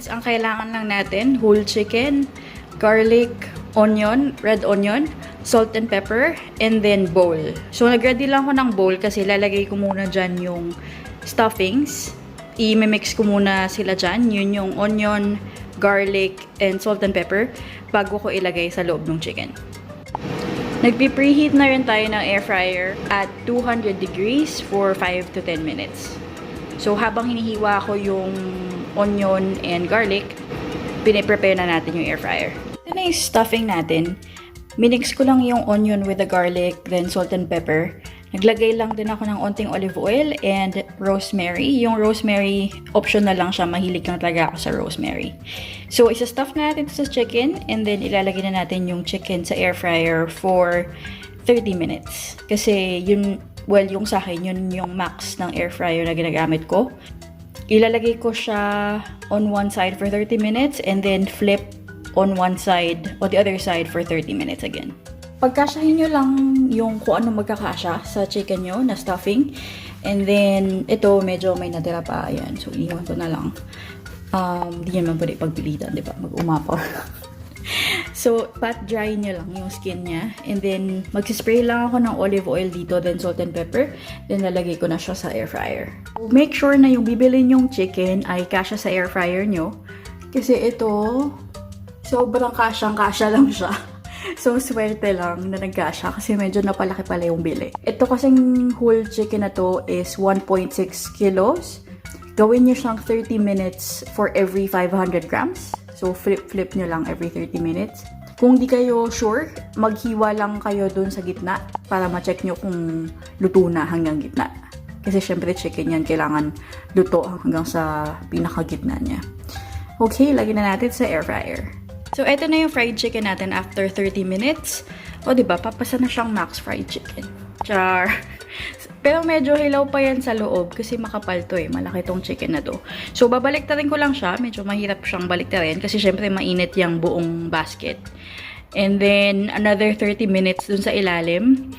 ingredients, ang kailangan lang natin, whole chicken, garlic, onion, red onion, salt and pepper, and then bowl. So, nag-ready lang ako ng bowl kasi lalagay ko muna dyan yung stuffings. I-mix ko muna sila dyan. Yun yung onion, garlic, and salt and pepper bago ko ilagay sa loob ng chicken. Nagpi-preheat na rin tayo ng air fryer at 200 degrees for 5 to 10 minutes. So, habang hinihiwa ko yung onion and garlic, piniprepare na natin yung air fryer. Ito na yung stuffing natin. Minix ko lang yung onion with the garlic, then salt and pepper. Naglagay lang din ako ng onting olive oil and rosemary. Yung rosemary, optional lang siya. Mahilig lang talaga ako sa rosemary. So, isa-stuff na natin sa chicken and then ilalagay na natin yung chicken sa air fryer for 30 minutes. Kasi yun, well, yung sa akin, yun yung max ng air fryer na ginagamit ko. Ilalagay ko siya on one side for 30 minutes and then flip on one side o the other side for 30 minutes again. Pagkasyahin nyo lang yung kung ano magkakasya sa chicken nyo na stuffing. And then, ito medyo may natira pa. Ayan. So, iwan ko na lang. Di naman pwede pagpilitan, di ba? Mag-umapaw. So, pat dry nyo lang yung skin niya. And then, magsispray lang ako ng olive oil dito, then salt and pepper. Then, lalagay ko na siya sa air fryer. Make sure na yung bibilin yung chicken ay kasya sa air fryer nyo. Kasi ito, sobrang kasyang-kasya lang siya. So, swerte lang na nagkasya kasi medyo napalaki pala yung bili. Ito kasing whole chicken na to is 1.6 kilos. Gawin nyo siyang 30 minutes for every 500 grams. So, flip nyo lang every 30 minutes. Kung di kayo sure, maghiwa lang kayo dun sa gitna para ma-check nyo kung luto na hanggang gitna. Kasi syempre chicken yan, kailangan luto hanggang sa pinakagitna niya. Okay, lagyan na natin sa air fryer. So, eto na yung fried chicken natin after 30 minutes. O, diba, papasa na siyang max fried chicken. Char! Pero medyo hilaw pa yan sa loob kasi makapal to eh. Malaki tong chicken na to. So, babaliktarin ko lang siya. Medyo mahirap siyang baliktarin kasi syempre mainit yung buong basket. And then, another 30 minutes dun sa ilalim.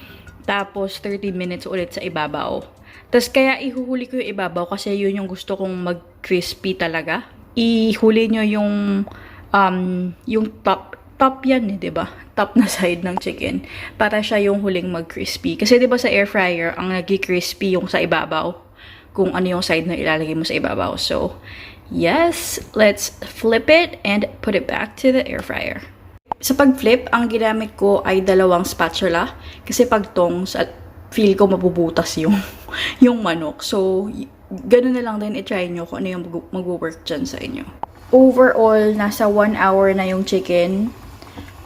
Tapos, 30 minutes ulit sa ibabaw. Tapos, kaya ihuhuli ko yung ibabaw kasi yun yung gusto kong mag-crispy talaga. Ihuli nyo yung top yan eh, diba? Top na side ng chicken. Para siya yung huling mag-crispy. Kasi diba sa air fryer, ang nag-crispy yung sa ibabaw. Kung ano yung side na ilalagay mo sa ibabaw. So, yes, let's flip it and put it back to the air fryer. Sa pag-flip, ang ginamit ko ay dalawang spatula. Kasi pag tongs, at feel ko mabubutas yung, yung manok. So, ganun na lang din i-try nyo kung ano yung mag-work dyan sa inyo. Overall, nasa 1 hour na yung chicken.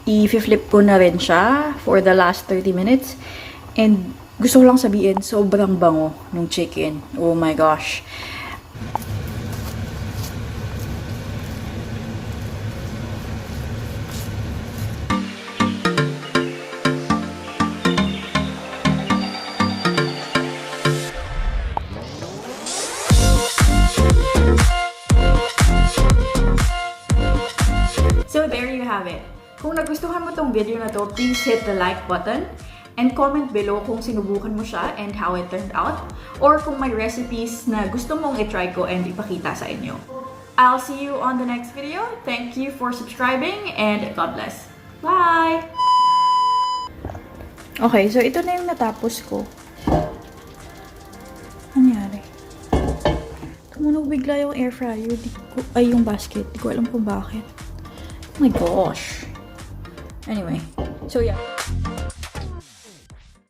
I-flip ko na rin siya for the last 30 minutes. And gusto ko lang sabihin, sobrang bango ng chicken. Oh my gosh. So there you have it. Kung nagustuhan mo tong video na to, please hit the like button and comment below kung sinubukan mo siya and how it turned out, or kung may recipes na gusto mong i-try ko and ipakita sa inyo. I'll see you on the next video. Thank you for subscribing and God bless. Bye! Okay, so ito na yung natapos ko. Anyari? Tumunog bigla yung air fryer. Ay, yung basket. Di ko alam kung bakit. Oh my gosh. Anyway, so yeah.